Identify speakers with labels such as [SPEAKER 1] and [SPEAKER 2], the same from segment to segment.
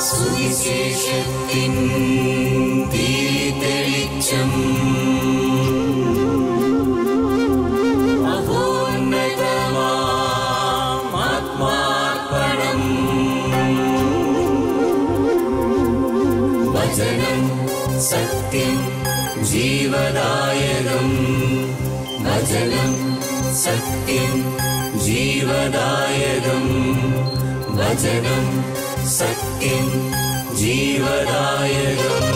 [SPEAKER 1] സുവിശേഷത്തിൻ ദീപ്തവെളിച്ചം മഹോന്നതമാം ആത്മാർപ്പണം. വചനം സത്യം ജീവദായകം. വചനം സത്യം ജീവദായകം. വചനം സത്യം ജീവദായകം.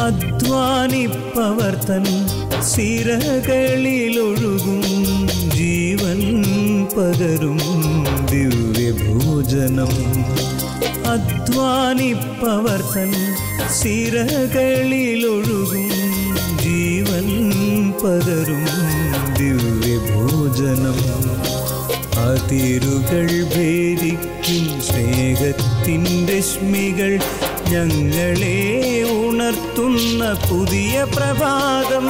[SPEAKER 2] അധ്വാനിപ്പവർ തൻ സിരകളിലൊഴുകും ജീവൻ പകരും ദിവ്യഭോജനം. അധ്വാനിപ്പവർ തൻ സിരകളിലൊഴുകും ജീവൻ പകരും ദിവ്യഭോജനം. അതിരുകൾ ഭേദിക്കും സ്നേഹത്തിൻ രശ്മികൾ ഞങ്ങളെ ഉണർത്തുന്ന പുതിയ പ്രഭാതം.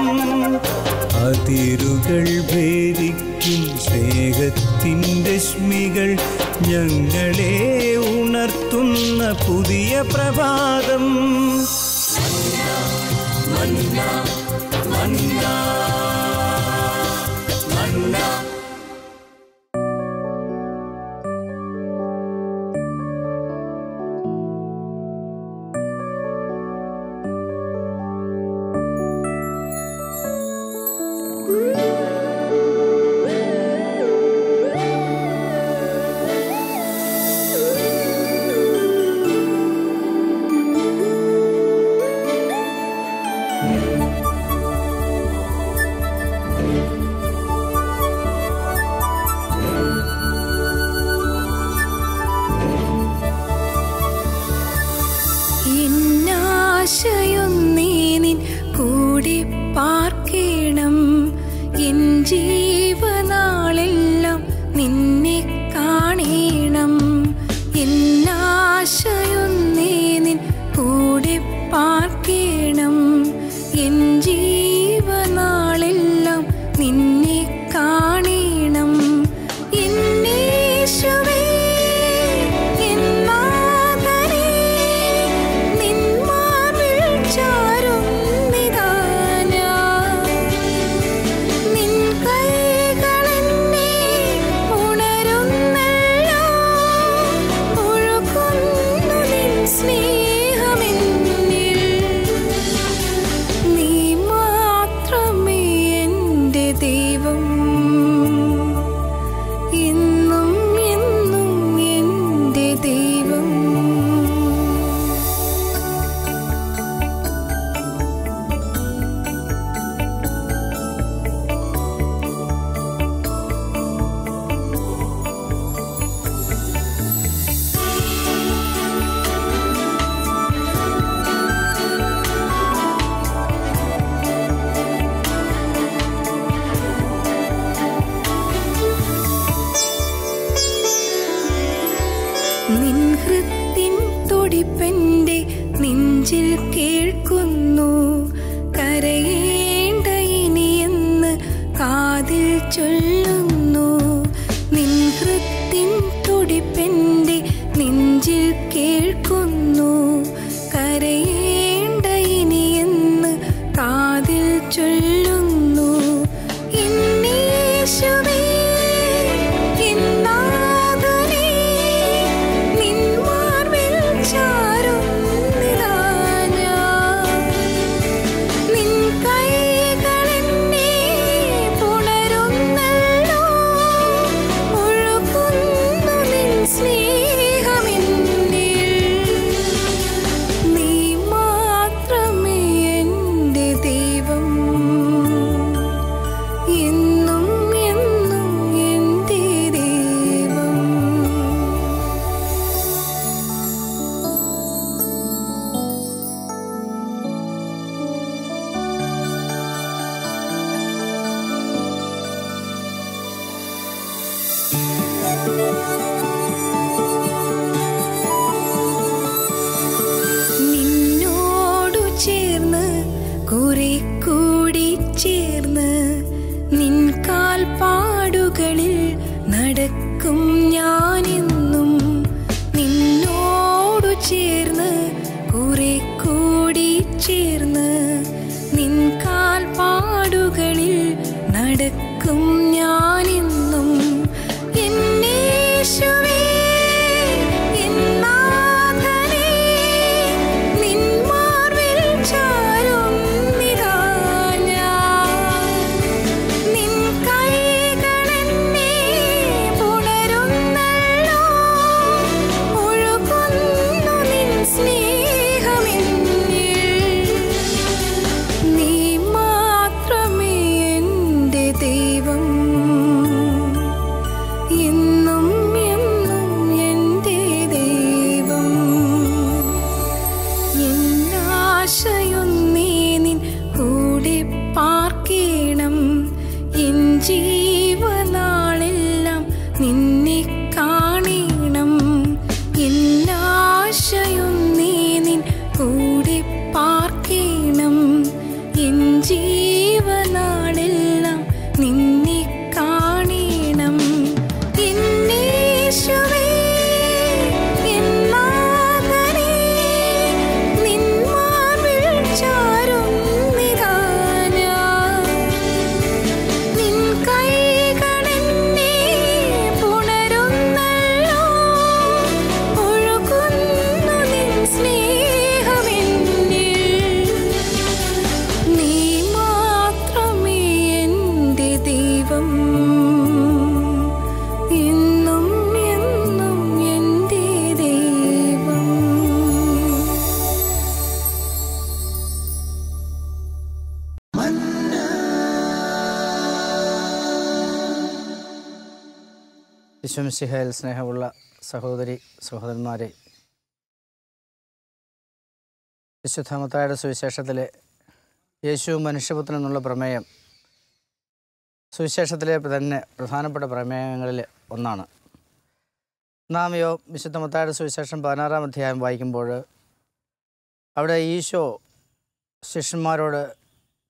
[SPEAKER 2] അതിരുകൾ ഭേദിക്കും സ്നേഹത്തിൻ രശ്മികൾ ഞങ്ങളെ ഉണർത്തുന്ന പുതിയ പ്രഭാതം. മന്ന മന്ന മന്ന.
[SPEAKER 3] ആശയൊന്നേനിൻ കൂടെ പാർക്കണം. എൻ ജീവനാളെല്ലാം നിന്നെ കാണണം. എന്നാശയൊന്നേനിൻ കൂടെ പാർക്കണം. എൻ ജീവനാളെല്ലാം നിന്നെ കാണണം. എന്നേശുവേ നിൻ ഹൃത്തിൻ തുടിപ്പെന്റെ നെഞ്ചിൽ കേൾക്കുന്നു. കരയേണ്ട ഇനിയെന്ന് കാതിൽ ചൊല്ലുന്നു. നിൻ ഹൃത്തിൻ തുടിപ്പെന്റെ നെഞ്ചിൽ കേൾക്കുന്നു. കരയേണ്ട ഇനിയെന്ന് കാതിൽ ചൊല്ലുന്നു. എന്നേശുവേ ചാരും നിലാ ചേർന്ന് നിൻ കാൽപ്പാടുകളിൽ നടക്കും ഞാനെന്നും. എന്നേശുവേ എൻ നാഥനേ, നിൻ മാർവിൽ ചാരുന്നിതാ ഞാൻ. നിൻ കൈകളെന്നെ പുണരുന്നല്ലോ, ഒഴുകുന്നു നിൻ സ്നേഹമെന്നിൽ. നീ മാത്രമേ എൻ്റെ ദൈവം, എന്നും എന്നും എൻ്റെ ദൈവം. എന്നാശയൊന്നേ നിൻ കൂടെ പാർക്കേണം, എൻ ജീവനാളെല്ലാം നിന്നെ കാണണം. എന്നാശയൊന്നേ നിൻ കൂടെ പാർക്കേണം, എൻ ജീവനാളെല്ലാം നിന്നെ കാണണം. എന്നേശുവേ എൻ നാഥനേ, നിൻ മാർവിൽ ചാരുന്നിതാ ഞാൻ. നിൻ കൈകളെന്നെ പുണരുന്നല്ലോ, ഒഴുകുന്നു നിൻ സ്നേഹമെന്നിൽ. നീ മാത്രമേ എൻ്റെ ദൈവം, എന്നും എന്നും എൻ്റെ ദൈവം.
[SPEAKER 4] ഈശോമിശിഹായിൽ സ്നേഹമുള്ള സഹോദരി സഹോദരന്മാരെ, വിശുദ്ധ മത്തായിയുടെ സുവിശേഷത്തിലെ യേശു മനുഷ്യപുത്രൻ എന്നുള്ള പ്രമേയം സുവിശേഷത്തിലെ തന്നെ പ്രധാനപ്പെട്ട പ്രമേയങ്ങളിൽ ഒന്നാണ്. നാം വിശുദ്ധ മത്തായിയുടെ സുവിശേഷം 16-ാം അധ്യായം വായിക്കുമ്പോൾ അവിടെ ഈശോ ശിഷ്യന്മാരോട്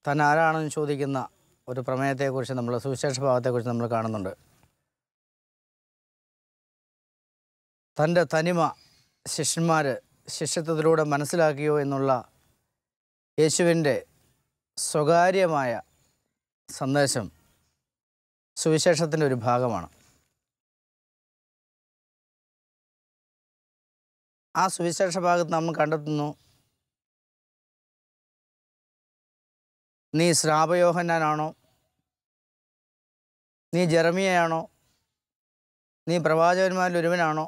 [SPEAKER 4] താൻ ആരാണെന്ന് ചോദിക്കുന്ന ഒരു പ്രമേയത്തെക്കുറിച്ച് നമ്മൾ സുവിശേഷ ഭാഗത്തെക്കുറിച്ച് നമ്മൾ കാണുന്നുണ്ട്. തൻ്റെ തനിമ ശിഷ്യന്മാർ ശിഷ്യത്വത്തിലൂടെ മനസ്സിലാക്കിയോ എന്നുള്ള യേശുവിൻ്റെ സ്വകാര്യമായ സന്ദേശം സുവിശേഷത്തിൻ്റെ ഒരു ഭാഗമാണ്. ആ സുവിശേഷ ഭാഗത്ത് നമ്മൾ കണ്ടെത്തുന്നു, നീ ശ്രാപയോഹന്നാനാണോ, നീ ജെറമിയയാണോ, നീ പ്രവാചകന്മാരിൽ ഒരുവനാണോ?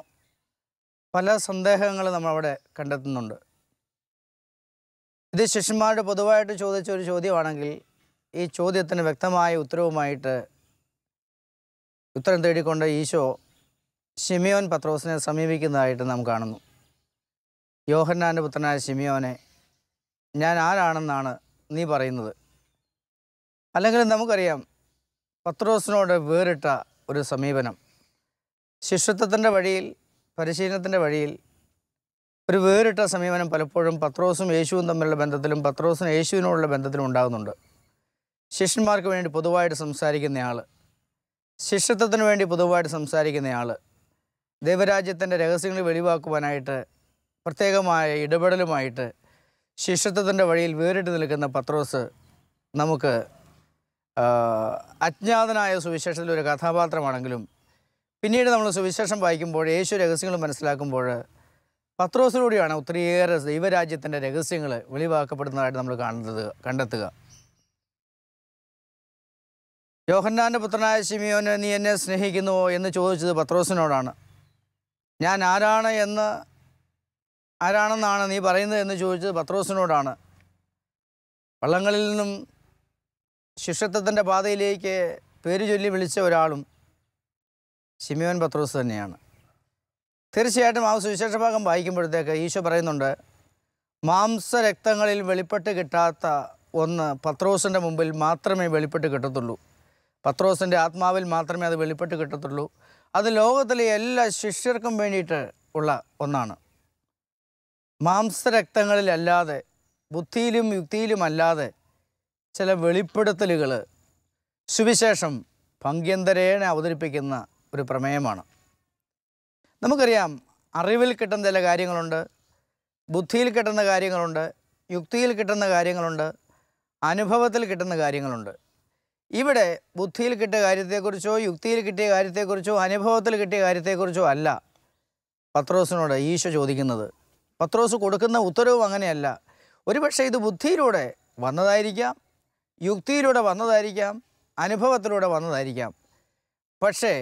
[SPEAKER 4] പല സന്ദേഹങ്ങൾ നമ്മളവിടെ കണ്ടെത്തുന്നുണ്ട്. ഇത് ശിഷ്യന്മാരുടെ പൊതുവായിട്ട് ചോദിച്ച ഒരു ചോദ്യമാണെങ്കിൽ ഈ ചോദ്യത്തിന് വ്യക്തമായ ഉത്തരം തേടിക്കൊണ്ട് ഈശോ ശിമിയോൻ പത്രോസിനെ സമീപിക്കുന്നതായിട്ട് നാം കാണുന്നു. യോഹന്നാൻ്റെ പുത്രനായ ശിമിയോനെ, ഞാൻ ആരാണെന്നാണ് നീ പറയുന്നത്? അല്ലെങ്കിൽ നമുക്കറിയാം പത്രോസിനോട് വേറിട്ട ഒരു സമീപനം, ശിഷ്യത്വത്തിൻ്റെ വഴിയിൽ, പരിശീലനത്തിൻ്റെ വഴിയിൽ ഒരു വേറിട്ട സമീപനം പലപ്പോഴും പത്രോസും യേശുവും തമ്മിലുള്ള ബന്ധത്തിലും പത്രോസിനും യേശുവിനോടുള്ള ബന്ധത്തിലും ഉണ്ടാകുന്നുണ്ട്. ശിഷ്യന്മാർക്ക് വേണ്ടി പൊതുവായിട്ട് സംസാരിക്കുന്നയാൾ, ശിഷ്യത്വത്തിന് വേണ്ടി പൊതുവായിട്ട് സംസാരിക്കുന്നയാൾ, ദൈവരാജ്യത്തിൻ്റെ രഹസ്യങ്ങൾ വെളിവാക്കുവാനായിട്ട് പ്രത്യേകമായ ഇടപെടലുമായിട്ട് ശിഷ്യത്വത്തിൻ്റെ വഴിയിൽ വേറിട്ട് നിൽക്കുന്ന പത്രോസ് നമുക്ക് അജ്ഞാതനായ സുവിശേഷത്തിലൊരു കഥാപാത്രമാണെങ്കിലും പിന്നീട് നമ്മൾ സുവിശേഷം വായിക്കുമ്പോൾ യേശു രഹസ്യങ്ങൾ മനസ്സിലാക്കുമ്പോൾ പത്രോസിലൂടെയാണ് ഒത്തിരിയേറെ ദൈവരാജ്യത്തിൻ്റെ രഹസ്യങ്ങൾ വെളിവാക്കപ്പെടുന്നതായിട്ട് നമ്മൾ കണ്ടെത്തുക. യോഹന്നാൻ്റെ പുത്രനായ ശിമിയോന്, നീ എന്നെ സ്നേഹിക്കുന്നുവോ എന്ന് ചോദിച്ചത് പത്രോസിനോടാണ്. ഞാൻ ആരാണെന്നാണ് നീ പറയുന്നത് എന്ന് ചോദിച്ചത് പത്രോസിനോടാണ്. വള്ളങ്ങളിൽ നിന്നും ശിഷ്യത്വത്തിൻ്റെ പാതയിലേക്ക് പേര് ചൊല്ലി വിളിച്ച ഒരാളും ശിമിയോൻ പത്രോസ് തന്നെയാണ്. തീർച്ചയായിട്ടും ആ സുവിശേഷ ഭാഗം വായിക്കുമ്പോഴത്തേക്ക് ഈശോ പറയുന്നുണ്ട്, മാംസരക്തങ്ങളിൽ വെളിപ്പെട്ട് കിട്ടാത്ത ഒന്ന് പത്രോസിൻ്റെ മുമ്പിൽ മാത്രമേ വെളിപ്പെട്ട് കിട്ടത്തുള്ളൂ. പത്രോസിൻ്റെ ആത്മാവിൽ മാത്രമേ അത് വെളിപ്പെട്ട് കിട്ടത്തുള്ളൂ. അത് ലോകത്തിലെ എല്ലാ ശിഷ്യർക്കും വേണ്ടിയിട്ട് ഉള്ള ഒന്നാണ്. മാംസരക്തങ്ങളിലല്ലാതെ, ബുദ്ധിയിലും യുക്തിയിലുമല്ലാതെ ചില വെളിപ്പെടുത്തലുകൾ സുവിശേഷം ഭംഗ്യന്തരേണ അവതരിപ്പിക്കുന്ന ഒരു പ്രമേയമാണ്. നമുക്കറിയാം, അറിവിൽ കിട്ടുന്ന ചില കാര്യങ്ങളുണ്ട്, ബുദ്ധിയിൽ കിട്ടുന്ന കാര്യങ്ങളുണ്ട്, യുക്തിയിൽ കിട്ടുന്ന കാര്യങ്ങളുണ്ട്, അനുഭവത്തിൽ കിട്ടുന്ന കാര്യങ്ങളുണ്ട്. ഇവിടെ ബുദ്ധിയിൽ കിട്ടിയ കാര്യത്തെക്കുറിച്ചോ യുക്തിയിൽ കിട്ടിയ കാര്യത്തെക്കുറിച്ചോ അനുഭവത്തിൽ കിട്ടിയ കാര്യത്തെക്കുറിച്ചോ അല്ല പത്രോസിനോട് ഈശോ ചോദിക്കുന്നത്. പത്രോസ് കൊടുക്കുന്ന ഉത്തരവും അങ്ങനെയല്ല. ഒരുപക്ഷെ ഇത് ബുദ്ധിയിലൂടെ വന്നതായിരിക്കാം, യുക്തിയിലൂടെ വന്നതായിരിക്കാം, അനുഭവത്തിലൂടെ വന്നതായിരിക്കാം. പക്ഷേ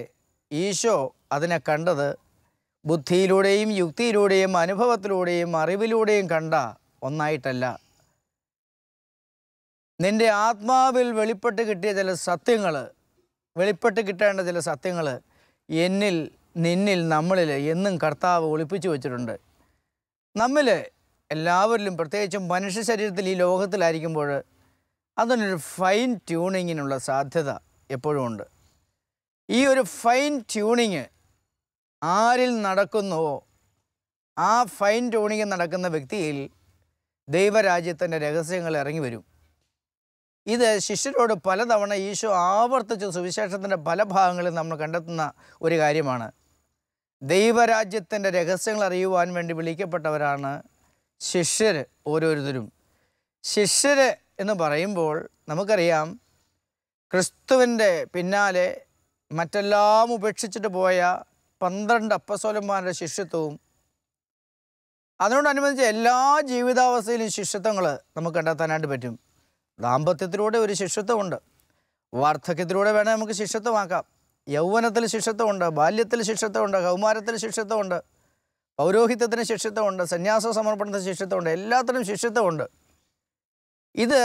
[SPEAKER 4] ഈശോ അതിനെ കണ്ടത് ബുദ്ധിയിലൂടെയും യുക്തിയിലൂടെയും അനുഭവത്തിലൂടെയും അറിവിലൂടെയും കണ്ട ഒന്നായിട്ടല്ല. നിൻ്റെ ആത്മാവിൽ വെളിപ്പെട്ട് കിട്ടിയ ചില സത്യങ്ങൾ, വെളിപ്പെട്ട് കിട്ടേണ്ട ചില സത്യങ്ങൾ എന്നിൽ, നിന്നിൽ, നമ്മളിൽ എന്നും കർത്താവ് ഒളിപ്പിച്ചു വച്ചിട്ടുണ്ട്. നമ്മിൽ എല്ലാവരിലും, പ്രത്യേകിച്ചും മനുഷ്യ ശരീരത്തിൽ ഈ ലോകത്തിലായിരിക്കുമ്പോൾ അതിനൊരു ഫൈൻ ട്യൂണിങ്ങിനുള്ള സാധ്യത എപ്പോഴും ഉണ്ട്. ഈ ഒരു ഫൈൻ ട്യൂണിങ് ആരിൽ നടക്കുന്നുവോ ആ ഫൈൻ ട്യൂണിങ് നടക്കുന്ന വ്യക്തിയിൽ ദൈവരാജ്യത്തിൻ്റെ രഹസ്യങ്ങൾ ഇറങ്ങി വരും. ഇത് ശിഷ്യരോട് പലതവണ ഈശോ ആവർത്തിച്ച് സുവിശേഷത്തിൻ്റെ പല ഭാഗങ്ങളിൽ നമ്മൾ കണ്ടെത്തുന്ന ഒരു കാര്യമാണ്. ദൈവരാജ്യത്തിൻ്റെ രഹസ്യങ്ങൾ അറിയുവാൻ വേണ്ടി വിളിക്കപ്പെട്ടവരാണ് ശിഷ്യർ ഓരോരുത്തരും. ശിഷ്യർ എന്ന് പറയുമ്പോൾ നമുക്കറിയാം, ക്രിസ്തുവിൻ്റെ പിന്നാലെ മറ്റെല്ലാം ഉപേക്ഷിച്ചിട്ട് പോയ 12 അപ്പസ്തോലന്മാരുടെ ശിഷ്യത്വവും അതിനോടനുബന്ധിച്ച് എല്ലാ ജീവിതാവസ്ഥയിലും ശിഷ്യത്വങ്ങൾ നമുക്ക് കണ്ടെത്താനായിട്ട് പറ്റും. ദാമ്പത്യത്തിലൂടെ ഒരു ശിഷ്യത്വമുണ്ട്, വാർദ്ധക്യത്തിലൂടെ വേണേൽ നമുക്ക് ശിഷ്യത്വമാക്കാം. യൗവനത്തിൽ ശിഷ്യത്വമുണ്ട്, ബാല്യത്തിൽ ശിഷ്യത്വമുണ്ട്, കൗമാരത്തിൽ ശിഷ്യത്വമുണ്ട്, പൗരോഹിത്യത്തിന് ശിഷ്യത്വമുണ്ട്, സന്യാസ സമർപ്പണത്തിന് ശിഷ്യത്വമുണ്ട്, എല്ലാത്തിനും ശിഷ്യത്വമുണ്ട്. ഇത്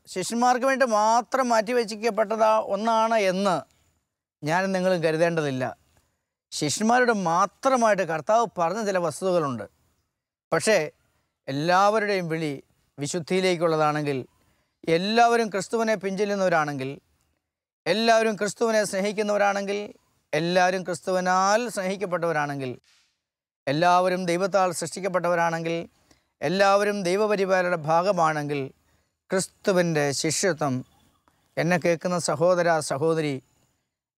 [SPEAKER 4] ശിഷ്യന്മാർക്ക് വേണ്ടി മാത്രം മാറ്റിവെച്ചിക്കപ്പെട്ടതാ ഒന്നാണ് എന്ന് ഞാനും നിങ്ങളും കരുതേണ്ടതില്ല. ശിഷ്യന്മാരുടെ മാത്രമായിട്ട് കർത്താവ് പറഞ്ഞ ചില വസ്തുതകളുണ്ട്. പക്ഷേ എല്ലാവരുടെയും വിളി വിശുദ്ധിയിലേക്കുള്ളതാണെങ്കിൽ, എല്ലാവരും ക്രിസ്തുവിനെ പിഞ്ചെല്ലുന്നവരാണെങ്കിൽ, എല്ലാവരും ക്രിസ്തുവിനെ സ്നേഹിക്കുന്നവരാണെങ്കിൽ, എല്ലാവരും ക്രിസ്തുവിനാൽ സ്നേഹിക്കപ്പെട്ടവരാണെങ്കിൽ, എല്ലാവരും ദൈവത്താൽ സൃഷ്ടിക്കപ്പെട്ടവരാണെങ്കിൽ, എല്ലാവരും ദൈവപരിപാലനയുടെ ഭാഗമാണെങ്കിൽ, ക്രിസ്തുവിൻ്റെ ശിഷ്യത്വം എന്നെ കേൾക്കുന്ന സഹോദര സഹോദരി,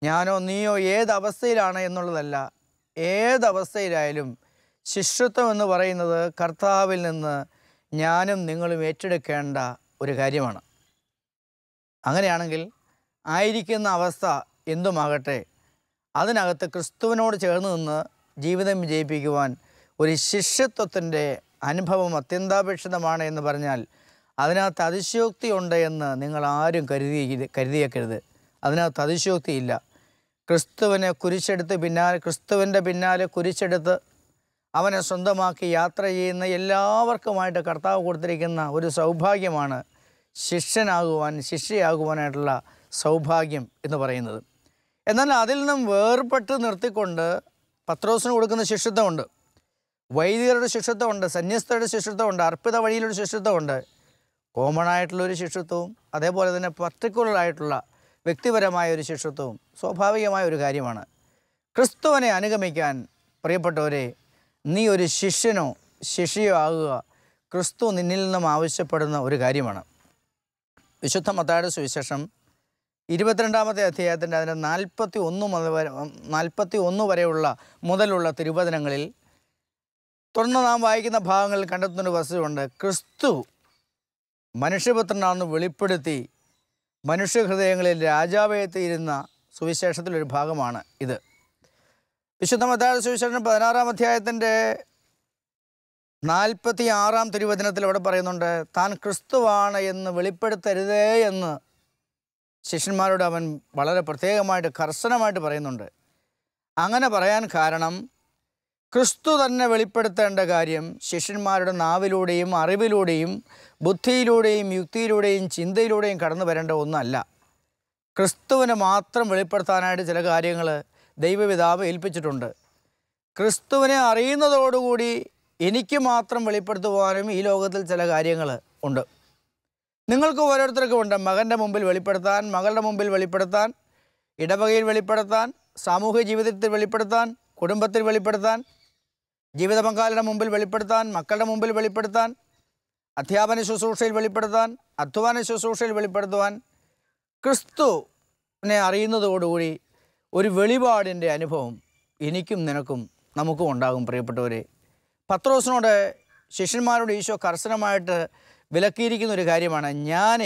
[SPEAKER 4] ഞാനോ നീയോ ഏതവസ്ഥയിലാണ് എന്നുള്ളതല്ല, ഏതവസ്ഥയിലായാലും ശിഷ്യത്വം എന്ന് പറയുന്നത് കർത്താവിൽ നിന്ന് ഞാനും നിങ്ങളും ഏറ്റെടുക്കേണ്ട ഒരു കാര്യമാണ്. അങ്ങനെയാണെങ്കിൽ ആയിരിക്കുന്ന അവസ്ഥ എന്തുമാകട്ടെ, അതിനകത്ത് ക്രിസ്തുവിനോട് ചേർന്ന് നിന്ന് ജീവിതം വിജയിപ്പിക്കുവാൻ ഒരു ശിഷ്യത്വത്തിൻ്റെ അനുഭവം അത്യന്താപേക്ഷിതമാണ് എന്ന് പറഞ്ഞാൽ അതിനകത്ത് അതിശയോക്തിയുണ്ട് എന്ന് നിങ്ങൾ ആരും കരുതിയേക്കരുത്. അതിനകത്ത് അതിശയോക്തിയില്ല. ക്രിസ്തുവിനെ കുരിശെടുത്ത് ക്രിസ്തുവിൻ്റെ പിന്നാലെ കുരിശെടുത്ത് അവനെ സ്വന്തമാക്കി യാത്ര ചെയ്യുന്ന എല്ലാവർക്കുമായിട്ട് കർത്താവ് കൊടുത്തിരിക്കുന്ന ഒരു സൗഭാഗ്യമാണ് ശിഷ്യനാകുവാൻ, ശിഷ്യയാകുവാനായിട്ടുള്ള സൗഭാഗ്യം എന്ന് പറയുന്നത്. എന്നാൽ അതിൽ നിന്നും വേർപെട്ട് നിർത്തിക്കൊണ്ട് പത്രോസിന് കൊടുക്കുന്ന ശിഷ്യത്വമുണ്ട്, വൈദികരുടെ ശിഷ്യത്വമുണ്ട്, സന്യസ്തരുടെ ശിഷ്യത്വമുണ്ട്, അർപ്പിത വഴിയിലൊരു ശിഷ്യത്വമുണ്ട്, കോമണായിട്ടുള്ളൊരു ശിഷ്യത്വവും അതേപോലെ തന്നെ പർട്ടിക്കുലറായിട്ടുള്ള വ്യക്തിപരമായ ഒരു ശിഷ്യത്വവും സ്വാഭാവികമായ ഒരു കാര്യമാണ്. ക്രിസ്തുവിനെ അനുഗമിക്കാൻ പ്രിയപ്പെട്ടവരെ, നീ ഒരു ശിഷ്യനോ ശിഷ്യയോ ആകുക ക്രിസ്തു നിന്നിൽ നിന്നും ആവശ്യപ്പെടുന്ന ഒരു കാര്യമാണ്. വിശുദ്ധ മത്തായിയുടെ സുവിശേഷം 22-ാമത്തെ അധ്യായത്തിൻ്റെ അതിൻ്റെ 41 വരെയുള്ള മുതലുള്ള തിരുവചനങ്ങളിൽ തുടർന്ന് നാം വായിക്കുന്ന ഭാഗങ്ങളിൽ കണ്ടെത്തുന്നൊരു വസ്തുതയുണ്ട്. ക്രിസ്തു മനുഷ്യപുത്രനാണെന്ന് വെളിപ്പെടുത്തി മനുഷ്യഹൃദയങ്ങളിൽ രാജാവായിത്തീരുന്ന സുവിശേഷത്തിലൊരു ഭാഗമാണ് ഇത്. വിശുദ്ധ മത്തായിയുടെ സുവിശേഷം 16-ാം അധ്യായത്തിൻ്റെ 46-ാം തിരുവചനത്തിൽ അവിടെ പറയുന്നുണ്ട്, താൻ ക്രിസ്തുവാണ് എന്ന് വെളിപ്പെടുത്തരുതേ എന്ന് ശിഷ്യന്മാരോട് അവൻ വളരെ പ്രത്യേകമായിട്ട് കർശനമായിട്ട് പറയുന്നുണ്ട്. അങ്ങനെ പറയാൻ കാരണം ക്രിസ്തു തന്നെ വെളിപ്പെടുത്തേണ്ട കാര്യം ശിഷ്യന്മാരുടെ നാവിലൂടെയും അറിവിലൂടെയും ബുദ്ധിയിലൂടെയും യുക്തിയിലൂടെയും ചിന്തയിലൂടെയും കടന്നു വരേണ്ട ഒന്നല്ല. ക്രിസ്തുവിനെ മാത്രം വെളിപ്പെടുത്താനായിട്ട് ചില കാര്യങ്ങൾ ദൈവപിതാവ് ഏൽപ്പിച്ചിട്ടുണ്ട്. ക്രിസ്തുവിനെ അറിയുന്നതോടുകൂടി എനിക്ക് മാത്രം വെളിപ്പെടുത്തുവാനും ഈ ലോകത്തിൽ ചില കാര്യങ്ങൾ ഉണ്ട്. നിങ്ങൾക്ക് ഓരോരുത്തർക്കും ഉണ്ട്. മകൻ്റെ മുമ്പിൽ വെളിപ്പെടുത്താൻ, മകളുടെ മുമ്പിൽ വെളിപ്പെടുത്താൻ, ഇടവകയിൽ വെളിപ്പെടുത്താൻ, സാമൂഹിക ജീവിതത്തിൽ വെളിപ്പെടുത്താൻ, കുടുംബത്തിൽ വെളിപ്പെടുത്താൻ, ജീവിത പങ്കാളിയുടെ മുമ്പിൽ വെളിപ്പെടുത്താൻ, മക്കളുടെ മുമ്പിൽ വെളിപ്പെടുത്താൻ, അധ്യാപന ശുശ്രൂഷയിൽ വെളിപ്പെടുത്താൻ, അധ്വാന ശുശ്രൂഷയിൽ വെളിപ്പെടുത്തുവാൻ. ക്രിസ്തുവിനെ അറിയുന്നതോടുകൂടി ഒരു വെളിപാടിൻ്റെ അനുഭവം എനിക്കും നിനക്കും നമുക്കും ഉണ്ടാകും. പ്രിയപ്പെട്ടവരെ, പത്രോസിനോട് ശിഷ്യന്മാരോട് ഈശോ കർശനമായിട്ട് വിലക്കിയിരിക്കുന്ന ഒരു കാര്യമാണ്. ഞാൻ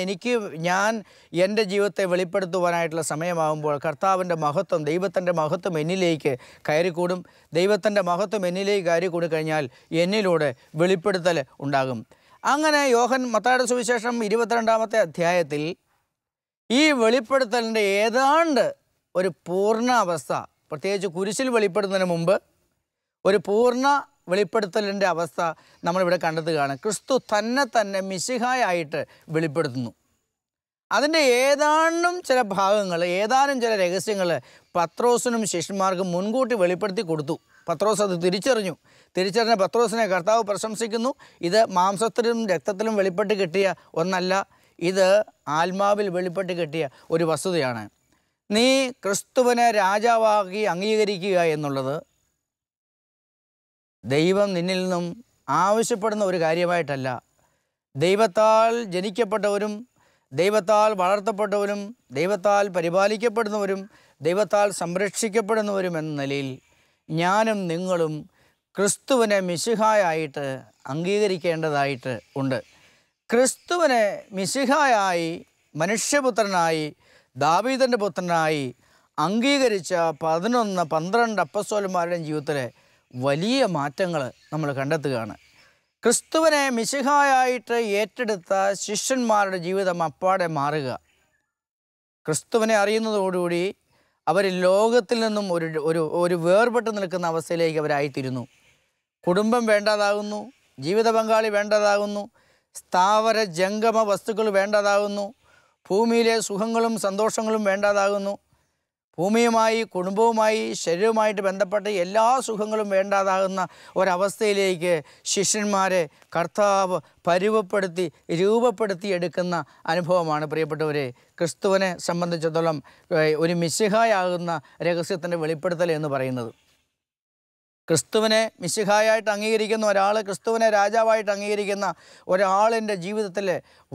[SPEAKER 4] എൻ്റെ ജീവിതത്തെ വെളിപ്പെടുത്തുവാനായിട്ടുള്ള സമയമാകുമ്പോൾ കർത്താവിൻ്റെ മഹത്വം, ദൈവത്തിൻ്റെ മഹത്വം എന്നിലേക്ക് കയറിക്കൂടും. ദൈവത്തിൻ്റെ മഹത്വം എന്നിലേക്ക് കയറിക്കൂടി കഴിഞ്ഞാൽ എന്നിലൂടെ വെളിപ്പെടുത്തൽ ഉണ്ടാകും. അങ്ങനെ മത്തായിയുടെ സുവിശേഷം 22-ാമത്തെ അധ്യായത്തിൽ ഈ വെളിപ്പെടുത്തലിൻ്റെ ഏതാണ്ട് ഒരു പൂർണ്ണാവസ്ഥ, പ്രത്യേകിച്ച് കുരിശിൽ വെളിപ്പെടുന്നതിന് മുമ്പ് ഒരു പൂർണ്ണ വെളിപ്പെടുത്തലിൻ്റെ അവസ്ഥ നമ്മളിവിടെ കണ്ടെത്തുകയാണ്. ക്രിസ്തു തന്നെ മിശിഹായായിട്ട് വെളിപ്പെടുത്തുന്നു. അതിൻ്റെ ഏതാനും ചില ഭാഗങ്ങൾ, ഏതാനും ചില രഹസ്യങ്ങൾ പത്രോസിനും ശിഷ്യന്മാർക്കും മുൻകൂട്ടി വെളിപ്പെടുത്തി കൊടുത്തു. പത്രോസ് അത് തിരിച്ചറിഞ്ഞ പത്രോസിനെ കർത്താവ് പ്രശംസിക്കുന്നു. ഇത് മാംസത്തിലും രക്തത്തിലും വെളിപ്പെട്ട് കിട്ടിയ ഒന്നല്ല, ഇത് ആത്മാവിൽ വെളിപ്പെട്ട് കിട്ടിയ ഒരു വസ്തുതയാണ്. നീ ക്രിസ്തുവിനെ രാജാവാക്കി അംഗീകരിക്കുക എന്നുള്ളത് ദൈവം നിന്നിൽ നിന്നും ആവശ്യപ്പെടുന്ന ഒരു കാര്യമായിട്ടല്ല. ദൈവത്താൽ ജനിക്കപ്പെട്ടവരും ദൈവത്താൽ വളർത്തപ്പെട്ടവരും ദൈവത്താൽ പരിപാലിക്കപ്പെടുന്നവരും ദൈവത്താൽ സംരക്ഷിക്കപ്പെടുന്നവരും എന്ന നിലയിൽ ഞാനും നിങ്ങളും ക്രിസ്തുവിനെ മിശിഹായായിട്ട് അംഗീകരിക്കേണ്ടതായിട്ട് ഉണ്ട്. ക്രിസ്തുവിനെ മിശിഹായായി, മനുഷ്യപുത്രനായി, ദാവീദിൻ്റെ പുത്രനായി അംഗീകരിച്ച 11-12 അപ്പസ്തോലന്മാരുടെയും ജീവിതത്തിലെ വലിയ മാറ്റങ്ങൾ നമ്മൾ കണ്ടെത്തുകയാണ്. ക്രിസ്തുവിനെ മിശിഹായായിട്ട് ഏറ്റെടുത്ത ശിഷ്യന്മാരുടെ ജീവിതം അപ്പാടെ മാറുക. ക്രിസ്തുവിനെ അറിയുന്നതോടുകൂടി അവർ ലോകത്തിൽ നിന്നും ഒരു വേർപെട്ട് നിൽക്കുന്ന അവസ്ഥയിലേക്ക് അവരായിത്തീരുന്നു. കുടുംബം വേണ്ടാതാകുന്നു, ജീവിത പങ്കാളി വേണ്ടാതാകുന്നു, സ്ഥാവര ജംഗമ വസ്തുക്കൾ വേണ്ടാതാകുന്നു, ഭൂമിയിലെ സുഖങ്ങളും സന്തോഷങ്ങളും വേണ്ടാതാകുന്നു, ഭൂമിയുമായി, കുടുംബവുമായി, ശരീരവുമായിട്ട് ബന്ധപ്പെട്ട എല്ലാ സുഖങ്ങളും വേണ്ടാതാകുന്ന ഒരവസ്ഥയിലേക്ക് ശിഷ്യന്മാരെ കർത്താവ് രൂപപ്പെടുത്തി എടുക്കുന്ന അനുഭവമാണ് പ്രിയപ്പെട്ടവരെ ക്രിസ്തുവിനെ സംബന്ധിച്ചിടത്തോളം ഒരു മിശിഹായാകുന്ന രഹസ്യത്തിൻ്റെ വെളിപ്പെടുത്തൽ എന്ന് പറയുന്നത്. ക്രിസ്തുവിനെ മിശിഹായായിട്ട് അംഗീകരിക്കുന്ന ഒരാൾ, ക്രിസ്തുവിനെ രാജാവായിട്ട് അംഗീകരിക്കുന്ന ഒരാളിൻ്റെ ജീവിതത്തിൽ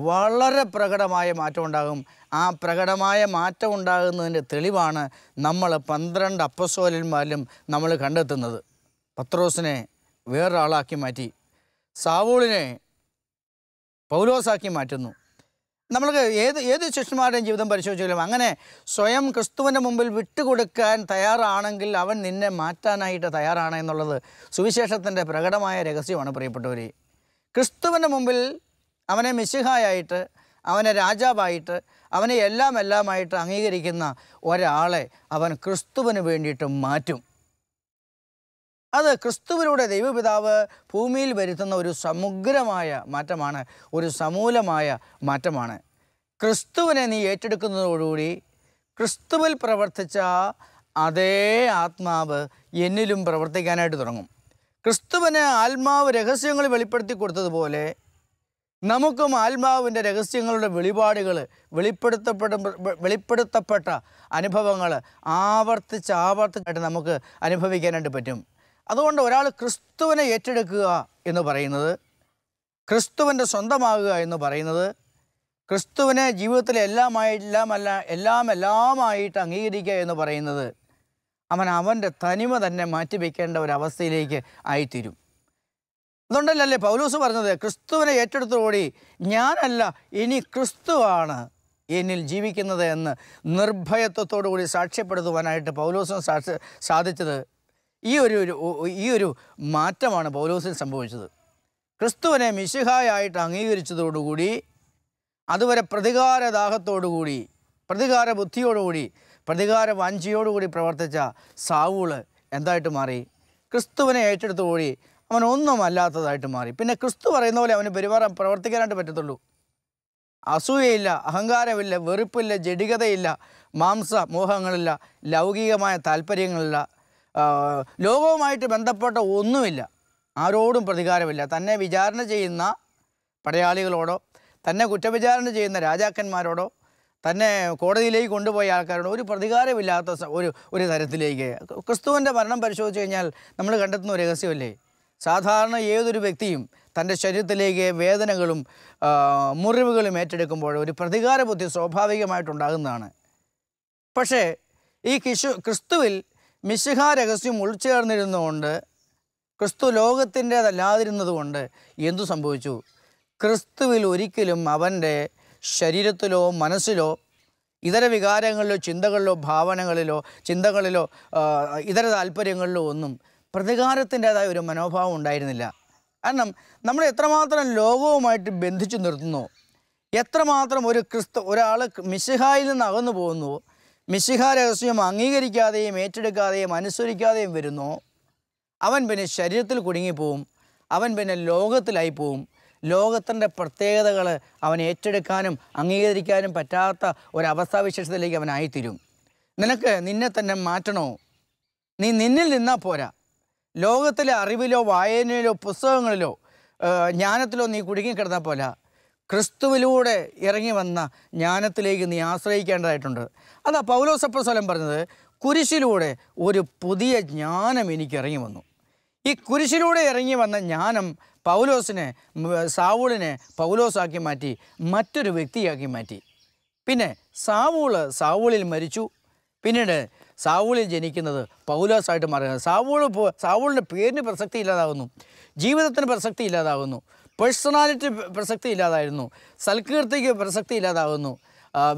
[SPEAKER 4] വളരെ പ്രകടമായ മാറ്റം ഉണ്ടാകും. ആ പ്രകടമായ മാറ്റം ഉണ്ടാകുന്നതിൻ്റെ തെളിവാണ് നമ്മൾ 12 അപ്പസ്തോലന്മാരിലും നമ്മൾ കണ്ടെത്തുന്നത്. പത്രോസിനെ വേറൊരാളാക്കി മാറ്റി, സാവൂളിനെ പൗലോസാക്കി മാറ്റുന്നു. നമ്മൾക്ക് ഏത് ശിഷ്യന്മാരുടെയും ജീവിതം പരിശോധിച്ചാലും അങ്ങനെ സ്വയം ക്രിസ്തുവിൻ്റെ മുമ്പിൽ വിട്ടുകൊടുക്കാൻ തയ്യാറാണെങ്കിൽ അവൻ നിന്നെ മാറ്റാനായിട്ട് തയ്യാറാണ് എന്നുള്ളത് സുവിശേഷത്തിൻ്റെ പ്രകടമായ രഹസ്യമാണ് പ്രിയപ്പെട്ടവരെ. ക്രിസ്തുവിൻ്റെ മുമ്പിൽ അവനെ മിശിഹായായിട്ട്, അവനെ രാജാവായിട്ട്, അവനെ എല്ലാമായിട്ട് അംഗീകരിക്കുന്ന ഒരാളെ അവൻ ക്രിസ്തുവിന് വേണ്ടിയിട്ട് മാറ്റും. അത് ക്രിസ്തുവിലൂടെ ദൈവപിതാവ് ഭൂമിയിൽ വരുത്തുന്ന ഒരു സമഗ്രമായ മാറ്റമാണ്, ഒരു സമൂലമായ മാറ്റമാണ്. ക്രിസ്തുവിനെ നീ ഏറ്റെടുക്കുന്നതോടുകൂടി ക്രിസ്തുവിൽ പ്രവർത്തിച്ച അതേ ആത്മാവ് എന്നിലും പ്രവർത്തിക്കാനായിട്ട് തുടങ്ങും. ക്രിസ്തുവിന് ആത്മാവ് രഹസ്യങ്ങൾ വെളിപ്പെടുത്തി കൊടുത്തതുപോലെ നമുക്കും ആത്മാവിൻ്റെ രഹസ്യങ്ങളുടെ വെളിപാടുകൾ, വെളിപ്പെടുത്തപ്പെട്ട അനുഭവങ്ങൾ ആവർത്തിച്ചായിട്ട് നമുക്ക് അനുഭവിക്കാനായിട്ട് പറ്റും. അതുകൊണ്ട് ഒരാൾ ക്രിസ്തുവിനെ ഏറ്റെടുക്കുക എന്ന് പറയുന്നത്, ക്രിസ്തുവിൻ്റെ സ്വന്തമാകുക എന്ന് പറയുന്നത്, ക്രിസ്തുവിനെ ജീവിതത്തിൽ എല്ലാമായിട്ട് അംഗീകരിക്കുക എന്ന് പറയുന്നത് അവൻ്റെ തനിമ തന്നെ മാറ്റിവെക്കേണ്ട ഒരവസ്ഥയിലേക്ക് ആയിത്തീരും. അതുകൊണ്ടല്ലേ പൗലോസ് പറഞ്ഞത്, ക്രിസ്തുവിനെ ഏറ്റെടുത്തോടി ഞാനല്ല ഇനി ക്രിസ്തുവാണ് എന്നിൽ ജീവിക്കുന്നത് എന്ന് നിർഭയത്വത്തോടു കൂടി സാക്ഷ്യപ്പെടുത്തുവാനായിട്ട് പൗലോസിന് സാധിച്ചത്. ഈ ഒരു മാറ്റമാണ് പൗലോസിൽ സംഭവിച്ചത്. ക്രിസ്തുവിനെ മിശിഹായായിട്ട് അംഗീകരിച്ചതോടുകൂടി അതുവരെ പ്രതികാരദാഹത്തോടുകൂടി, പ്രതികാര ബുദ്ധിയോടുകൂടി, പ്രതികാര വാഞ്ചയോടുകൂടി പ്രവർത്തിച്ച സാവൂള് എന്തായിട്ട് മാറി? ക്രിസ്തുവിനെ ഏറ്റെടുത്തോടി അവൻ ഒന്നും അല്ലാത്തതായിട്ട് മാറി. പിന്നെ ക്രിസ്തു പറയുന്ന പോലെ അവന് പ്രവർത്തിക്കാനായിട്ട് പറ്റത്തുള്ളൂ. അസൂയയില്ല, അഹങ്കാരമില്ല, വെറുപ്പില്ല, ജഡികതയില്ല, മാംസ മോഹങ്ങളില്ല, ലൗകികമായ താല്പര്യങ്ങളില്ല, ലോകവുമായിട്ട് ബന്ധപ്പെട്ട ഒന്നുമില്ല, ആരോടും പ്രതികാരമില്ല. തന്നെ വിചാരണ ചെയ്യുന്ന പടയാളികളോടോ, തന്നെ കുറ്റവിചാരണ ചെയ്യുന്ന രാജാക്കന്മാരോടോ, തന്നെ കോടതിയിലേക്ക് കൊണ്ടുപോയ ആൾക്കാരോടോ ഒരു പ്രതികാരമില്ലാത്ത ഒരു തരത്തിലേക്ക് ക്രിസ്തുവിൻ്റെ മരണം പരിശോധിച്ച് കഴിഞ്ഞാൽ നമ്മൾ കണ്ടെത്തുന്ന ഒരു രഹസ്യമല്ലേ, സാധാരണ ഏതൊരു വ്യക്തിയും തൻ്റെ ശരീരത്തിലേക്ക് വേദനകളും മുറിവുകളും ഏറ്റെടുക്കുമ്പോൾ ഒരു പ്രതികാര ബുദ്ധി സ്വാഭാവികമായിട്ടുണ്ടാകുന്നതാണ്. പക്ഷേ ഈ ക്രിസ്തുവിൽ മിശിഹാ രഹസ്യം ഉൾച്ചേർന്നിരുന്നുകൊണ്ട്, ക്രിസ്തു ലോകത്തിൻ്റേതല്ലാതിരുന്നത് കൊണ്ട് എന്തു സംഭവിച്ചു? ക്രിസ്തുവിൽ ഒരിക്കലും അവൻ്റെ ശരീരത്തിലോ മനസ്സിലോ ഇതര വികാരങ്ങളിലോ ചിന്തകളിലോ ഇതര താല്പര്യങ്ങളിലോ ഒന്നും പ്രതികാരത്തിൻ്റേതായ ഒരു മനോഭാവം ഉണ്ടായിരുന്നില്ല. കാരണം നമ്മൾ എത്രമാത്രം ലോകവുമായിട്ട് ബന്ധിച്ചു നിർത്തുന്നു, എത്രമാത്രം ഒരാൾ മിശിഹായിൽ നിന്ന് അകന്നു പോകുന്നു, മിശിഹാ രഹസ്യം അംഗീകരിക്കാതെയും ഏറ്റെടുക്കാതെയും അനുസരിക്കാതെയും വരുന്നു, അവൻ പിന്നെ ശരീരത്തിൽ കുടുങ്ങിപ്പോവും, അവൻ പിന്നെ ലോകത്തിലായി പോവും. ലോകത്തിൻ്റെ പ്രത്യേകതകൾ അവൻ ഏറ്റെടുക്കാനും അംഗീകരിക്കാനും പറ്റാത്ത ഒരവസ്ഥാവിശേഷത്തിലേക്ക് അവനായിത്തീരും. നിനക്ക് നിന്നെ തന്നെ മാറ്റണോ? നീ നിന്നിൽ നിന്നാൽ പോരാ. ലോകത്തിലെ അറിവിലോ വായനയിലോ പുസ്തകങ്ങളിലോ ജ്ഞാനത്തിലോ നീ കുടുങ്ങിക്കിടന്നാൽ പോരാ. ക്രിസ്തുവിലൂടെ ഇറങ്ങി വന്ന ജ്ഞാനത്തിലേക്ക് നീ ആശ്രയിക്കേണ്ടതായിട്ടുണ്ട്. അതാ പൗലോസ് അപ്പോസ്തലൻ പറഞ്ഞത്, കുരിശിലൂടെ ഒരു പുതിയ ജ്ഞാനം എനിക്ക് ഇറങ്ങി വന്നു. ഈ കുരിശിലൂടെ ഇറങ്ങി വന്ന ജ്ഞാനം സാവൂളിനെ പൗലോസാക്കി മാറ്റി, മറ്റൊരു വ്യക്തിയാക്കി മാറ്റി. പിന്നെ സാവൂളിൽ മരിച്ചു. പിന്നീട് സാവൂളിൽ ജനിക്കുന്നത് പൗലോസായിട്ട് മാറുന്നത്. സാവൂളിൻ്റെ പേരിന് പ്രസക്തി ഇല്ലാതാകുന്നു, ജീവിതത്തിന് പ്രസക്തി ഇല്ലാതാകുന്നു, പേഴ്സണാലിറ്റി പ്രസക്തി ഇല്ലാതായിരുന്നു, സൽകീർത്തിക്ക് പ്രസക്തി ഇല്ലാതാകുന്നു,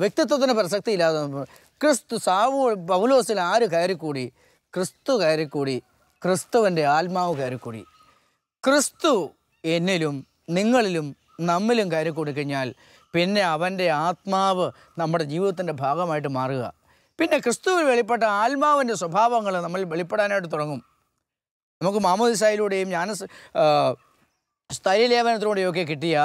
[SPEAKER 4] വ്യക്തിത്വത്തിന് പ്രസക്തി ഇല്ലാതാകുന്നു. പൗലോസിൽ ആര് കയറിക്കൂടി? ക്രിസ്തു കയറിക്കൂടി, ക്രിസ്തുവിൻ്റെ ആത്മാവ് കയറിക്കൂടി. ക്രിസ്തു എന്നിലും നിങ്ങളിലും നമ്മിലും കയറിക്കൂടി കഴിഞ്ഞാൽ പിന്നെ അവൻ്റെ ആത്മാവ് നമ്മുടെ ജീവിതത്തിൻ്റെ ഭാഗമായിട്ട് മാറുക. പിന്നെ ക്രിസ്തുവിൽ വെളിപ്പെട്ട ആത്മാവിൻ്റെ സ്വഭാവങ്ങൾ നമ്മൾ വെളിപ്പെടാനായിട്ട് തുടങ്ങും. നമുക്ക് മാമോദിസായിലൂടെയും സ്ഥൈര്യലേപനത്തിലൂടെയൊക്കെ കിട്ടിയ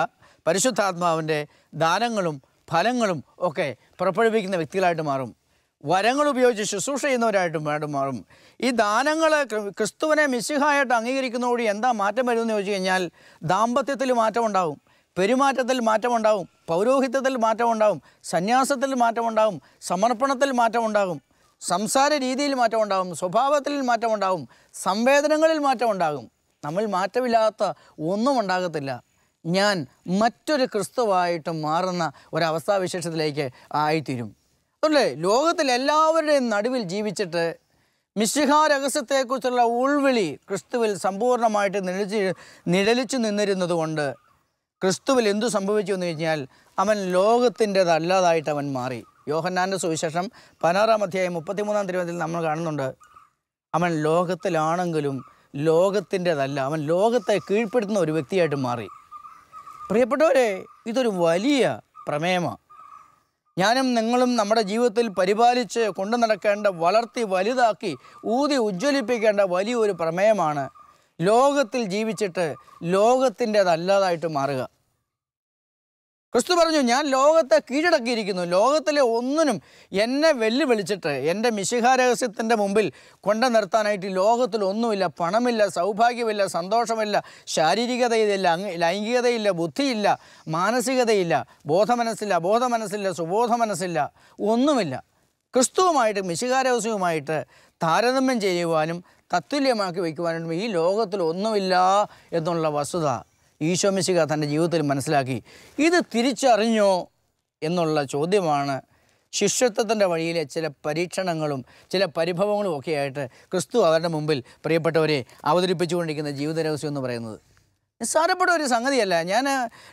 [SPEAKER 4] പരിശുദ്ധാത്മാവിൻ്റെ ദാനങ്ങളും ഫലങ്ങളും ഒക്കെ പുറപ്പെടുവിക്കുന്ന വ്യക്തികളായിട്ട് മാറും. വരങ്ങൾ ഉപയോഗിച്ച് ശുശ്രൂഷ ചെയ്യുന്നവരായിട്ടും മാറും. ഈ ദാനങ്ങൾ ക്രിസ്തുവിനെ മിശിഹായിട്ട് അംഗീകരിക്കുന്നതോടെ എന്താ മാറ്റം വരുമെന്ന് ചോദിച്ചു കഴിഞ്ഞാൽ, ദാമ്പത്യത്തിൽ മാറ്റമുണ്ടാകും, പെരുമാറ്റത്തിൽ മാറ്റമുണ്ടാകും, പൗരോഹിത്യത്തിൽ മാറ്റമുണ്ടാകും, സന്യാസത്തിൽ മാറ്റമുണ്ടാകും, സമർപ്പണത്തിൽ മാറ്റമുണ്ടാകും, സംസാര രീതിയിൽ മാറ്റമുണ്ടാകും, സ്വഭാവത്തിൽ മാറ്റമുണ്ടാകും, സംവേദനങ്ങളിൽ മാറ്റമുണ്ടാകും. നമ്മൾ മാറ്റമില്ലാത്ത ഒന്നും ഉണ്ടാകത്തില്ല. ഞാൻ മറ്റൊരു ക്രിസ്തുവായിട്ട് മാറുന്ന ഒരവസ്ഥാവിശേഷത്തിലേക്ക് ആയിത്തീരും. അല്ലേ? ലോകത്തിൽ എല്ലാവരുടെയും നടുവിൽ ജീവിച്ചിട്ട് മിശിഹാ രഹസ്യത്തെക്കുറിച്ചുള്ള ഉൾവിളി ക്രിസ്തുവിൽ സമ്പൂർണ്ണമായിട്ട് നിഴലിച്ചു നിന്നിരുന്നത് കൊണ്ട് ക്രിസ്തുവിൽ എന്തു സംഭവിച്ചു എന്ന് കഴിഞ്ഞാൽ അവൻ ലോകത്തിൻ്റെതല്ലാതായിട്ട് അവൻ മാറി. യോഹന്നാൻ്റെ സുവിശേഷം 16-ാം അധ്യായം 33-ാം തിരുവചനത്തിൽ നമ്മൾ കാണുന്നുണ്ട്, അവൻ ലോകത്തിലാണെങ്കിലും ലോകത്തിൻ്റെതല്ല, അവൻ ലോകത്തെ കീഴ്പ്പെടുത്തുന്ന ഒരു വ്യക്തിയായിട്ട് മാറി. പ്രിയപ്പെട്ടവരെ, ഇതൊരു വലിയ പ്രമേയമാണ്. ഞാനും നിങ്ങളും നമ്മുടെ ജീവിതത്തിൽ പരിപാലിച്ച് കൊണ്ടു നടക്കേണ്ട, വളർത്തി വലുതാക്കി ഊതി ഉജ്ജ്വലിപ്പിക്കേണ്ട വലിയൊരു പ്രമേയമാണ് ലോകത്തിൽ ജീവിച്ചിട്ട് ലോകത്തിൻ്റെതല്ലാതായിട്ട് മാറുക. ക്രിസ്തു പറഞ്ഞു, ഞാൻ ലോകത്തെ കീഴടക്കിയിരിക്കുന്നു, ലോകത്തിലെ ഒന്നിനും എന്നെ വെല്ലുവിളിച്ചിട്ട് എൻ്റെ മിശിഹാ രഹസ്യത്തിൻ്റെ മുമ്പിൽ കൊണ്ടു നിർത്താനായിട്ട് ലോകത്തിലൊന്നുമില്ല. പണമില്ല, സൗഭാഗ്യമില്ല, സന്തോഷമില്ല, ശാരീരികതയില്ല, ലൈംഗികതയില്ല, ബുദ്ധിയില്ല, മാനസികതയില്ല, ബോധമനസ്സില്ല, സുബോധ മനസ്സില്ല, ഒന്നുമില്ല. ക്രിസ്തുവുമായിട്ട് മിശിഹാ രഹസ്യവുമായിട്ട് താരതമ്യം ചെയ്യുവാനും തത്തുല്യമാക്കി വയ്ക്കുവാനും ഈ ലോകത്തിൽ ഒന്നുമില്ല എന്നുള്ള വസ്തുത ഈശോ മിശിഹ തൻ്റെ ജീവിതത്തിൽ മനസ്സിലാക്കി. ഇത് തിരിച്ചറിഞ്ഞോ എന്നുള്ള ചോദ്യമാണ് ശിഷ്യത്വത്തിൻ്റെ വഴിയിലെ ചില പരീക്ഷണങ്ങളും ചില പരിഭവങ്ങളും ഒക്കെ ആയിട്ട് ക്രിസ്തു അവരുടെ മുമ്പിൽ പ്രിയപ്പെട്ടവരെ അവതരിപ്പിച്ചുകൊണ്ടിരിക്കുന്ന ജീവിത രഹസ്യം എന്ന് പറയുന്നത്. നിസ്സാരപ്പെട്ട ഒരു സംഗതിയല്ല. ഞാൻ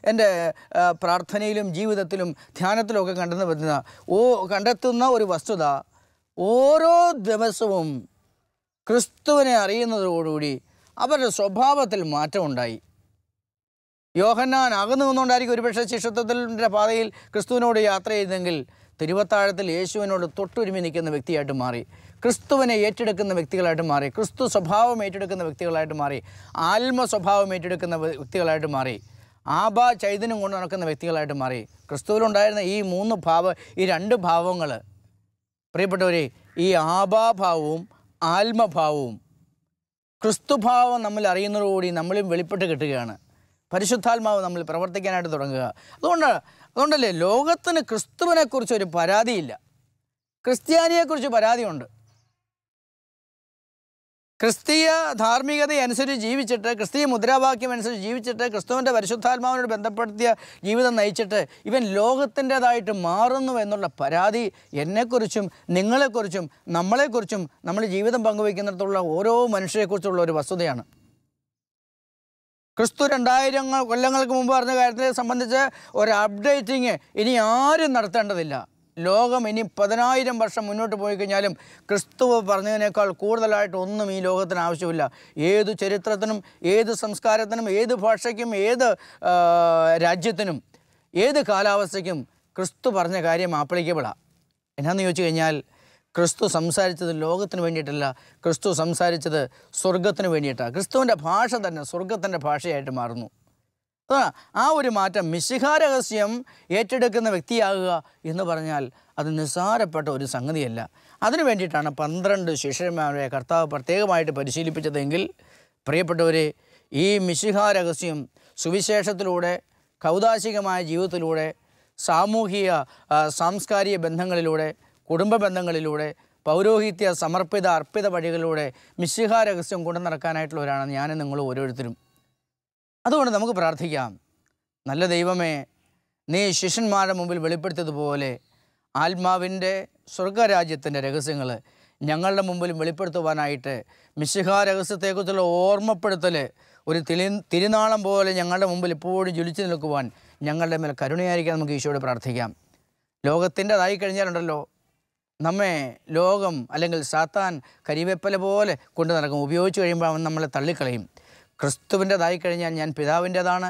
[SPEAKER 4] എൻ്റെ പ്രാർത്ഥനയിലും ജീവിതത്തിലും ധ്യാനത്തിലുമൊക്കെ കണ്ടെത്തുന്ന ഒരു വസ്തുത, ഓരോ ദിവസവും ക്രിസ്തുവിനെ അറിയുന്നതോടുകൂടി അവരുടെ സ്വഭാവത്തിൽ മാറ്റമുണ്ടായി. യോഹന്നാൻ അകന്നു നിന്നുകൊണ്ടായിരിക്കും ഒരുപക്ഷെ ശിഷ്യത്വത്തിൻ്റെ പാതയിൽ ക്രിസ്തുവിനോട് യാത്ര ചെയ്തെങ്കിൽ തിരുവത്താഴത്തിൽ യേശുവിനോട് തൊട്ടുരുമി നിൽക്കുന്ന വ്യക്തിയായിട്ട് മാറി, ക്രിസ്തുവിനെ ഏറ്റെടുക്കുന്ന വ്യക്തികളായിട്ട് മാറി, ക്രിസ്തു സ്വഭാവം ഏറ്റെടുക്കുന്ന വ്യക്തികളായിട്ട് മാറി, ആത്മ സ്വഭാവം ഏറ്റെടുക്കുന്ന വ്യക്തികളായിട്ട് മാറി, ചൈതന്യം കൊണ്ട് നടക്കുന്ന വ്യക്തികളായിട്ട് മാറി. ക്രിസ്തുവിലുണ്ടായിരുന്ന ഈ രണ്ട് ഭാവങ്ങൾ പ്രിയപ്പെട്ടവരെ, ഈ ആബാഭാവവും ആത്മഭാവവും ക്രിസ്തുഭാവം നമ്മൾ അറിയുന്നതോടുകൂടി നമ്മളും വെളിപ്പെട്ട് കിട്ടുകയാണ്. പരിശുദ്ധാത്മാവ് നമ്മൾ പ്രവർത്തിക്കാനായിട്ട് തുടങ്ങുക. അതുകൊണ്ടല്ലേ ലോകത്തിന് ക്രിസ്തുവിനെക്കുറിച്ച് ഒരു പരാതിയില്ല, ക്രിസ്ത്യാനിയെക്കുറിച്ച് പരാതിയുണ്ട്. ക്രിസ്തീയ ധാർമ്മികതയനുസരിച്ച് ജീവിച്ചിട്ട്, ക്രിസ്തീയ മുദ്രാവാക്യം അനുസരിച്ച് ജീവിച്ചിട്ട്, ക്രിസ്തുവിൻ്റെ പരിശുദ്ധാത്മാവിനോട് ബന്ധപ്പെടുത്തിയ ജീവിതം നയിച്ചിട്ട് ഇവൻ ലോകത്തിൻ്റേതായിട്ട് മാറുന്നു എന്നുള്ള പരാതി എന്നെക്കുറിച്ചും നിങ്ങളെക്കുറിച്ചും നമ്മളെക്കുറിച്ചും നമ്മൾ ജീവിതം പങ്കുവയ്ക്കുന്നിടത്തുള്ള ഓരോ മനുഷ്യരെക്കുറിച്ചുള്ള ഒരു വസ്തുതയാണ്. ക്രിസ്തു 2000 കൊല്ലങ്ങൾക്ക് മുമ്പ് പറഞ്ഞ കാര്യത്തെ സംബന്ധിച്ച് ഒരു അപ്ഡേറ്റിങ് ഇനി ആരും നടത്തേണ്ടതില്ല. ലോകം ഇനി 10,000 വർഷം മുന്നോട്ട് പോയി കഴിഞ്ഞാലും ക്രിസ്തു പറഞ്ഞതിനേക്കാൾ കൂടുതലായിട്ട് ഒന്നും ഈ ലോകത്തിന് ആവശ്യമില്ല. ഏത് ചരിത്രത്തിനും, ഏത് സംസ്കാരത്തിനും, ഏത് ഭാഷയ്ക്കും, ഏത് രാജ്യത്തിനും, ഏത് കാലാവസ്ഥയ്ക്കും ക്രിസ്തു പറഞ്ഞ കാര്യം ആപ്ലിക്കബിളാണ്. എന്നാന്ന് ചോദിച്ചു കഴിഞ്ഞാൽ, ക്രിസ്തു സംസാരിച്ചത് ലോകത്തിന് വേണ്ടിയിട്ടല്ല, ക്രിസ്തു സംസാരിച്ചത് സ്വർഗത്തിന് വേണ്ടിയിട്ടാണ്. ക്രിസ്തുവിൻ്റെ ഭാഷ തന്നെ സ്വർഗത്തിൻ്റെ ഭാഷയായിട്ട് മാറുന്നു. ആ ഒരു മാറ്റം, മിശിഹാ രഹസ്യം ഏറ്റെടുക്കുന്ന വ്യക്തിയാകുക എന്ന് പറഞ്ഞാൽ അത് നിസ്സാരപ്പെട്ട ഒരു സംഗതിയല്ല. അതിനു വേണ്ടിയിട്ടാണ് 12 ശിഷ്യന്മാരെ കർത്താവ് പ്രത്യേകമായിട്ട് പരിശീലിപ്പിച്ചതെങ്കിൽ, പ്രിയപ്പെട്ടവരെ, ഈ മിശിഹാ രഹസ്യം സുവിശേഷത്തിലൂടെ, കൗദാശികമായ ജീവിതത്തിലൂടെ, സാമൂഹിക സാംസ്കാരിക ബന്ധങ്ങളിലൂടെ, കുടുംബ ബന്ധങ്ങളിലൂടെ, പൗരോഹിത്യ സമർപ്പിത അർപ്പിത വഴികളിലൂടെ മിശിഹാ രഹസ്യം കൊണ്ടു നടക്കാനായിട്ടുള്ളവരാണ് ഞാനും നിങ്ങളും ഓരോരുത്തരും. അതുകൊണ്ട് നമുക്ക് പ്രാർത്ഥിക്കാം. നല്ല ദൈവമേ, നീ ശിഷ്യന്മാരുടെ മുമ്പിൽ വെളിപ്പെടുത്തിയതുപോലെ ആത്മാവിൻ്റെ സ്വർഗരാജ്യത്തിൻ്റെ രഹസ്യങ്ങൾ ഞങ്ങളുടെ മുമ്പിൽ വെളിപ്പെടുത്തുവാനായിട്ട് മിശിഹാ രഹസ്യത്തെക്കുറിച്ചുള്ള ഓർമ്മപ്പെടുത്തൽ ഒരു തിരുനാളം പോലെ ഞങ്ങളുടെ മുമ്പിൽ എപ്പോഴും ജ്വലിച്ചു നിൽക്കുവാൻ ഞങ്ങളുടെ മേൽ കരുണയായിരിക്കാൻ നമുക്ക് ഈശോയോട് പ്രാർത്ഥിക്കാം. ലോകത്തിൻ്റെതായി കഴിഞ്ഞാലുണ്ടല്ലോ, നമ്മെ ലോകം അല്ലെങ്കിൽ സാത്താൻ കരിവേപ്പല പോലെ കൊണ്ടു നടക്കും. ഉപയോഗിച്ച് കഴിയുമ്പോൾ അവൻ നമ്മളെ തള്ളിക്കളയും. ക്രിസ്തുവിൻ്റെതായി കഴിഞ്ഞാൽ ഞാൻ പിതാവിൻ്റെതാണ്,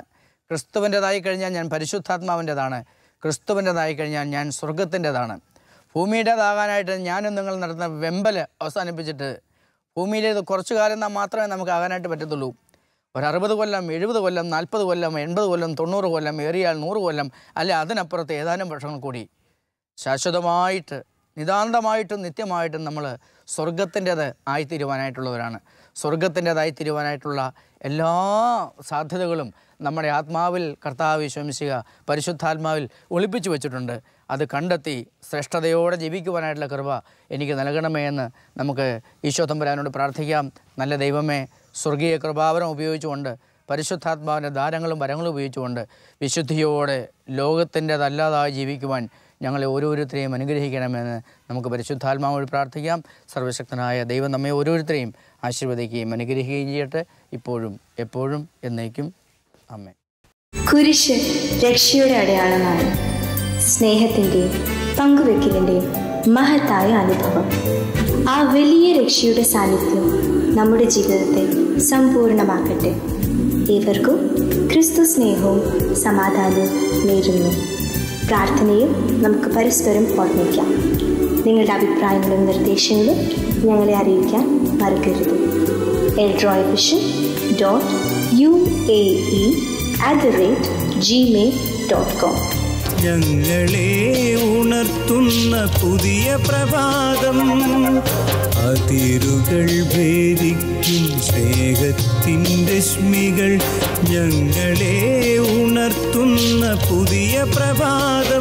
[SPEAKER 4] ക്രിസ്തുവിൻ്റെതായി കഴിഞ്ഞാൽ ഞാൻ പരിശുദ്ധാത്മാവിൻ്റെതാണ്, ക്രിസ്തുവിൻ്റെതായി കഴിഞ്ഞാൽ ഞാൻ സ്വർഗത്തിൻ്റെതാണ്. ഭൂമിയുടേതാകാനായിട്ട് ഞാനും നിങ്ങൾ നടത്തുന്ന വെമ്പൽ അവസാനിപ്പിച്ചിട്ട് ഭൂമിയിലേത് കുറച്ചു കാലം മാത്രമേ നമുക്ക് ആകാനായിട്ട് പറ്റത്തുള്ളൂ. ഒരു 60 കൊല്ലം, 70 കൊല്ലം, 40 കൊല്ലം, 80 കൊല്ലം, 90 കൊല്ലം, ഏറിയാൽ 100 കൊല്ലം, അല്ലെ അതിനപ്പുറത്ത് ഏതാനും വർഷങ്ങൾ കൂടി ശാശ്വതമായിട്ട്, നിതാന്തമായിട്ടും നിത്യമായിട്ടും നമ്മൾ സ്വർഗത്തിൻ്റേത് ആയിത്തീരുവാനായിട്ടുള്ളവരാണ്. സ്വർഗത്തിൻ്റേതായി തീരുവാനായിട്ടുള്ള എല്ലാ സാധ്യതകളും നമ്മുടെ ആത്മാവിൽ കർത്താവ് ശംസിക പരിശുദ്ധാത്മാവിൽ ഒളിപ്പിച്ചു വെച്ചിട്ടുണ്ട്. അത് കണ്ടെത്തി ശ്രേഷ്ഠതയോടെ ജീവിക്കുവാനായിട്ടുള്ള കൃപ എനിക്ക് നൽകണമേ എന്ന് നമുക്ക് ഈശോ തമ്പുരാനോട് പ്രാർത്ഥിക്കാം. നല്ല ദൈവമേ, സ്വർഗീയ കൃപാവരം ഉപയോഗിച്ചുകൊണ്ട്, പരിശുദ്ധാത്മാവിൻ്റെ ദാനങ്ങളും വരങ്ങളും ഉപയോഗിച്ചുകൊണ്ട് വിശുദ്ധിയോടെ ലോകത്തിൻ്റെതല്ലാതായി ജീവിക്കുവാൻ ഞങ്ങളെ ഓരോരുത്തരെയും അനുഗ്രഹിക്കണമെന്ന് നമുക്ക് പരിശുദ്ധാത്മാവോട് പ്രാർത്ഥിക്കാം. സർവശക്തനായ ദൈവം നമ്മെ ഓരോരുത്തരെയും ആശീർവദിക്കുകയും അനുഗ്രഹിക്കുകയും ചെയ്യട്ടെ, ഇപ്പോഴും എപ്പോഴും എന്നേക്കും. ആമേൻ.
[SPEAKER 5] കുരിശ് രക്ഷയുടെ അടയാളമാണ്. സ്നേഹത്തിൻ്റെയും പങ്കുവെക്കലിൻ്റെയും മഹത്തായ അനുഭവം. ആ വലിയ രക്ഷയുടെ സാന്നിധ്യം നമ്മുടെ ജീവിതത്തെ സമ്പൂർണ്ണമാക്കട്ടെ. ഏവർക്കും ക്രിസ്തു സ്നേഹവും സമാധാനവും നേരുന്നു. പ്രാർത്ഥനയിൽ നമുക്ക് പരസ്പരം ഓർമ്മിക്കാം. നിങ്ങളുടെ അഭിപ്രായങ്ങളും നിർദ്ദേശങ്ങളും ഞങ്ങളെ അറിയിക്കാൻ മറക്കരുത്. eldroyvision.uae@gmail.com.
[SPEAKER 2] ഞങ്ങളെ ഉണർത്തുന്ന പുതിയ പ്രഭാതം, അതിരുകൾ ഭേദിക്കും സ്നേഹത്തിൻ്റെ രശ്മികൾ. ഞങ്ങളെ ഉണർത്തുന്ന പുതിയ പ്രഭാതം,